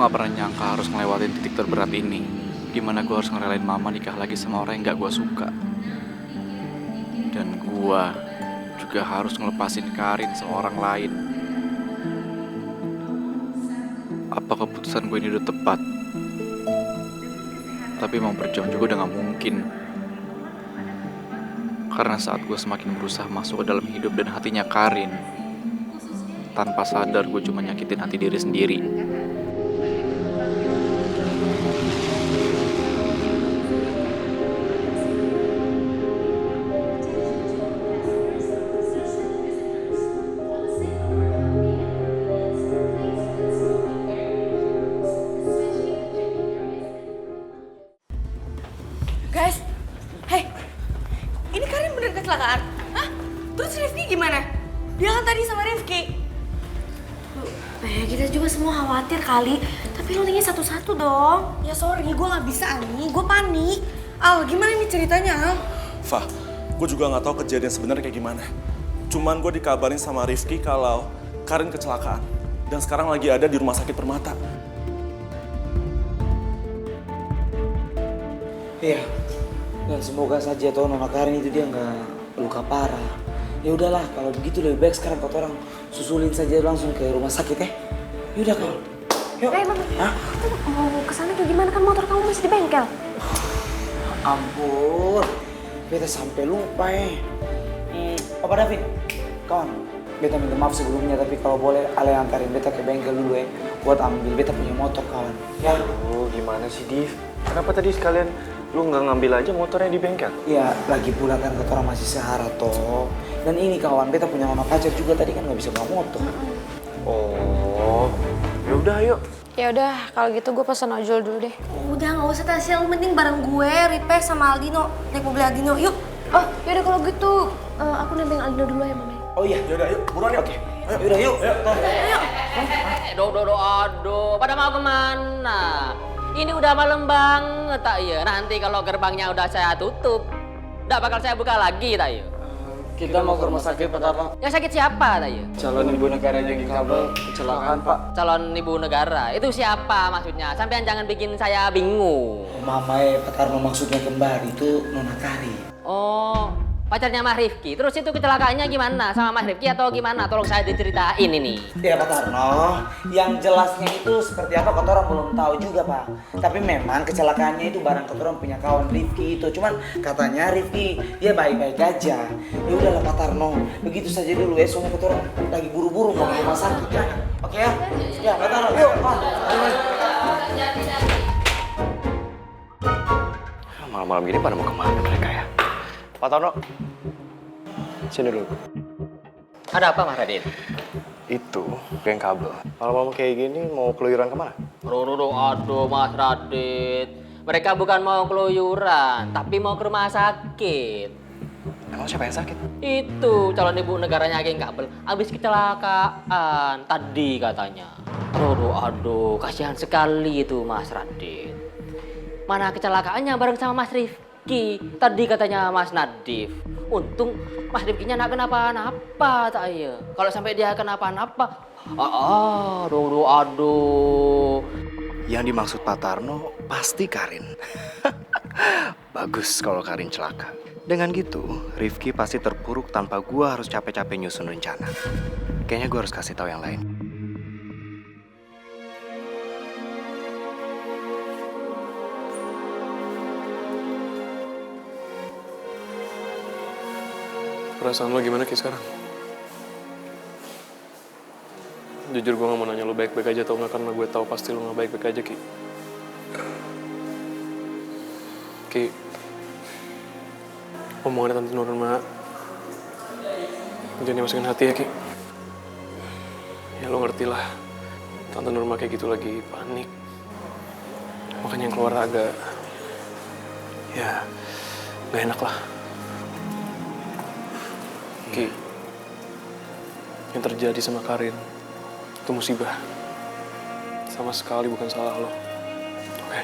gak pernah nyangka harus ngelewatin titik terberat ini, dimana gue harus ngerelain mama nikah lagi sama orang yang gak gue suka. Dan gue juga harus ngelepasin Karin seorang lain. Apa keputusan gue ini udah tepat? Tapi mau berjuang juga udah gak mungkin. Karena saat gue semakin berusaha masuk ke dalam hidup dan hatinya Karin, tanpa sadar gue cuma nyakitin hati diri sendiri. Guys, hey, ini Karin bener kecelakaan? Hah? Terus Rifki gimana? Dia kan tadi sama Rifki. Kita juga semua khawatir kali, tapi lo tinggal satu-satu dong. Ya sorry, gue gak bisa Ani, gue panik. Al, gimana nih ceritanya Al? Fah, gue juga nggak tahu kejadian sebenarnya kayak gimana. Cuman gue dikabarin sama Rifki kalau Karin kecelakaan dan sekarang lagi ada di rumah sakit Permata. Iya, dan semoga saja toh Nona Karin itu dia nggak luka parah. Ya udahlah, kalau begitu lebih baik sekarang kau orang susulin saja langsung ke rumah sakit ya. Yaudah kau. Yuk. Mama, Hah? mau kesana kayak gimana kan motor kamu masih di bengkel? Ampun, beta sampai lupa Papa David, kawan, beta minta maaf sebelumnya tapi kalau boleh Ale antarin beta ke bengkel dulu buat ambil beta punya motor kawan. Ya. Oh, gimana sih Div? Kenapa tadi sekalian lu nggak ngambil aja motornya di bengkel? Ya, lagi pula kan kata orang masih sehara toh. Dan ini kawan, beta punya nona pacar juga tadi kan nggak bisa bawa motor. Oh, ya udah ayo. Ya udah, kalau gitu gue pesan ojol dulu deh. Udah gak usah Tasya, lu mending bareng gue, Ripe sama Aldino. Naik mobil Aldino, yuk. Oh, yaudah kalau gitu aku nembeng Aldino dulu ya, Mama. Oh iya, Yaudah, yuk, buruan yuk. oke. Yaudah yuk. Aduh, pada mau kemana? Ini udah malam banget, tak ya. Nanti kalau gerbangnya udah saya tutup, nggak bakal saya buka lagi, tak ya. Kita mau ke rumah sakit Pak Tarno. Yang sakit siapa, tak ya? Calon ibu negara yang kabel kecelakaan Pak. Calon ibu negara, itu siapa maksudnya? Sampean jangan bikin saya bingung. Mama Pak Tarno maksudnya kembali itu Nona Karin. Oh, pacarnya Mas Rifki. Terus itu kecelakaannya gimana sama Mas Rifki atau gimana? Tolong saya diceritain ini. Ya Pak Tarno, yang jelasnya itu seperti apa kata orang belum tahu juga Pak. Tapi memang kecelakaannya itu barang kata orang punya kawan Rifki itu. Cuman katanya Rifki dia baik-baik aja. Ya udahlah Pak Tarno, begitu saja dulu ya. Soalnya kata orang lagi buru-buru mau ke rumah sakit ya. Oke ya? Ya Pak Tarno, yuk Pak. Malam-malam gini pada mau kemana mereka ya? Pak Tarno, sini dulu. Ada apa, Mas Radit? Itu geng kabel. Malam-malam kayak gini mau keluyuran kemana? Aduh, Mas Radit. Mereka bukan mau keluyuran, tapi mau ke rumah sakit. Emang siapa yang sakit? Itu calon ibu negaranya geng kabel habis kecelakaan tadi katanya. Aduh, kasihan sekali itu Mas Radit. Mana kecelakaannya bareng sama Mas Rifki. Tadi katanya Mas Nadif. Untung Mas Rifkinya nggak kenapa-napa tak ya. Kalau sampai dia kenapa-napa, aduh. Yang dimaksud Pak Tarno pasti Karin. Bagus kalau Karin celaka. Dengan gitu, Rifki pasti terpuruk tanpa gua harus capek-capek nyusun rencana. Kayaknya gua harus kasih tahu yang lain. Perasaan lo gimana Ki sekarang? Jujur gue gak mau nanya lo baik-baik aja atau nggak, karena gue tahu pasti lo gak baik-baik aja Ki. Ki, omongannya Tante Nurma jangan dimasukin hati ya Ki. Ya lo ngerti lah, Tante Nurma kayak gitu lagi panik. Makanya yang keluar agak, ya gak enak lah. Ki, yang terjadi sama Karin itu musibah. Sama sekali bukan salah lo. Oke?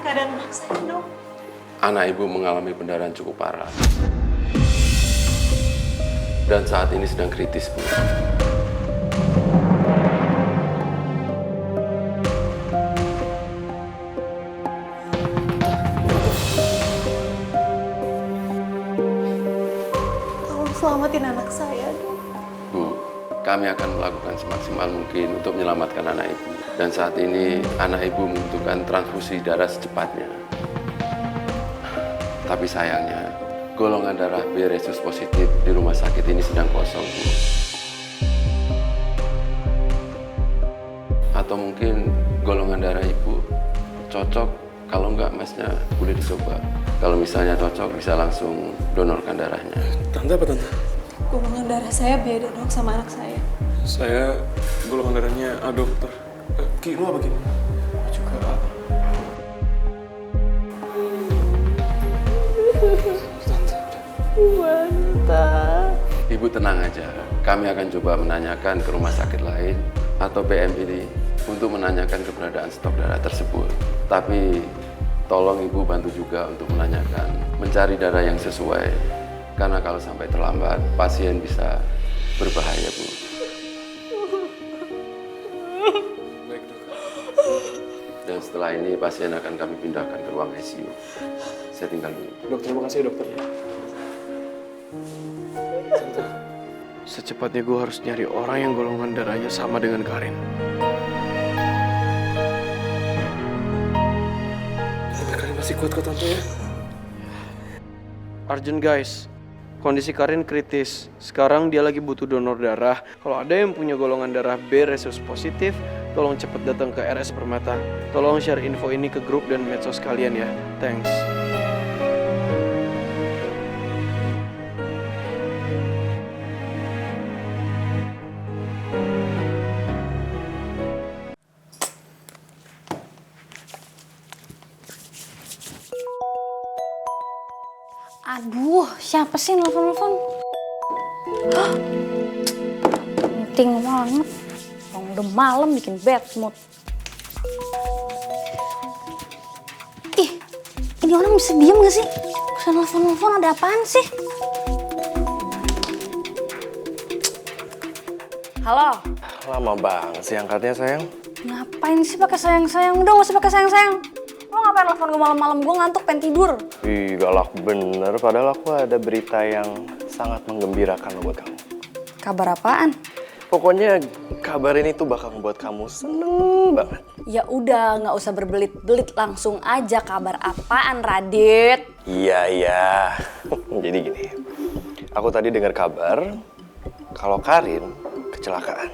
keadaan anak saya, Dok? Anak ibu mengalami pendarahan cukup parah. Dan saat ini sedang kritis, Bu. Tolong selamatin anak saya, Dok. Bu, kami akan melakukan semaksimal mungkin untuk menyelamatkan anak ibu. Dan saat ini anak ibu membutuhkan transfusi darah secepatnya. Tapi sayangnya, golongan darah B resus positif di rumah sakit ini sedang kosong, Bu. Atau mungkin golongan darah ibu cocok, kalau enggak masnya boleh dicoba. Kalau misalnya cocok, bisa langsung donorkan darahnya. Tante apa tante? Golongan darah saya beda, Dok, sama anak saya. Saya golongan darahnya A, dokter. Ki, lu apa Ki? Juga A. Ibu tenang aja, kami akan coba menanyakan ke rumah sakit lain atau PMI untuk menanyakan keberadaan stok darah tersebut. Tapi tolong ibu bantu juga untuk menanyakan, mencari darah yang sesuai. Karena kalau sampai terlambat, pasien bisa berbahaya, Bu. Baik, dok. Dan setelah ini pasien akan kami pindahkan ke ruang ICU. Saya tinggal dulu. Dok, terima kasih ya, dokter. Tante, Secepatnya gue harus nyari orang yang golongan darahnya sama dengan Karin. Tante Karin masih kuat kok tante ya? Urgent guys, kondisi Karin kritis. Sekarang dia lagi butuh donor darah. Kalau ada yang punya golongan darah B resus positif, tolong cepet datang ke RS Permata. Tolong share info ini ke grup dan medsos kalian ya. Thanks. Aduh, siapa sih nelfon-nelfon? Hah? Penting banget. Orang udah malam bikin bad mood. Ih, ini orang bisa diem gak sih? Bisa nelfon-nelfon, ada apaan sih? Halo? Lama banget sih angkatnya sayang. Ngapain sih pakai sayang-sayang? Udah gak usah pakai sayang-sayang. Lo ngapain nelfon gue malam-malam? Gue ngantuk, pengen tidur. Ih, galak bener. Padahal aku ada berita yang sangat menggembirakan buat kamu. Kabar apaan? Pokoknya kabar ini tuh bakal membuat kamu seneng banget. Ya udah, nggak usah berbelit-belit, langsung aja. Kabar apaan, Radit? Iya. Jadi gini, aku tadi dengar kabar kalau Karin kecelakaan.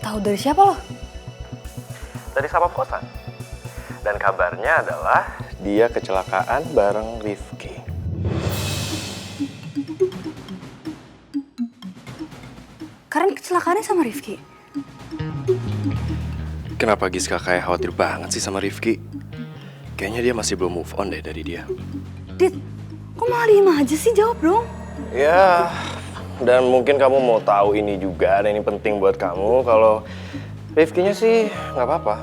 Tahu dari siapa lo? Dari satpam kosan. Dan kabarnya adalah dia kecelakaan bareng Rifki. Karin kecelakaannya sama Rifki? Kenapa Giska kayak khawatir banget sih sama Rifki? Kayaknya dia masih belum move on deh dari dia. Dit, kok malah diem aja sih? Jawab dong. Ya, dan mungkin kamu mau tahu ini juga, dan ini penting buat kamu, kalau Rifkinya sih nggak apa-apa.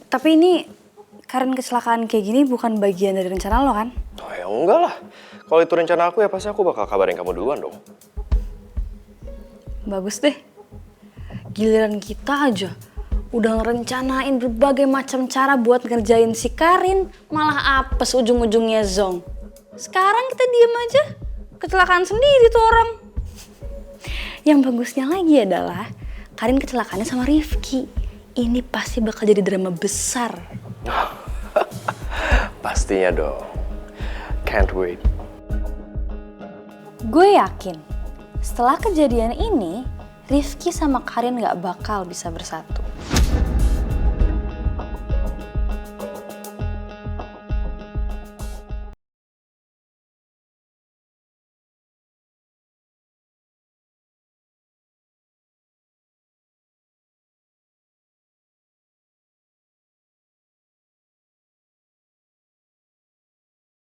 Tapi ini Karin kecelakaan kayak gini bukan bagian dari rencana lo kan? Oh ya enggak lah. Kalau itu rencana aku ya pasti aku bakal kabarin kamu duluan dong. Bagus deh. Giliran kita aja udah ngerencanain berbagai macam cara buat ngerjain si Karin, malah apes ujung-ujungnya zong. Sekarang kita diem aja, kecelakaan sendiri tuh orang. Yang bagusnya lagi adalah Karin kecelakaannya sama Rifki. Ini pasti bakal jadi drama besar. Pastinya dong. Can't wait. Gue yakin setelah kejadian ini Rifki sama Karin gak bakal bisa bersatu.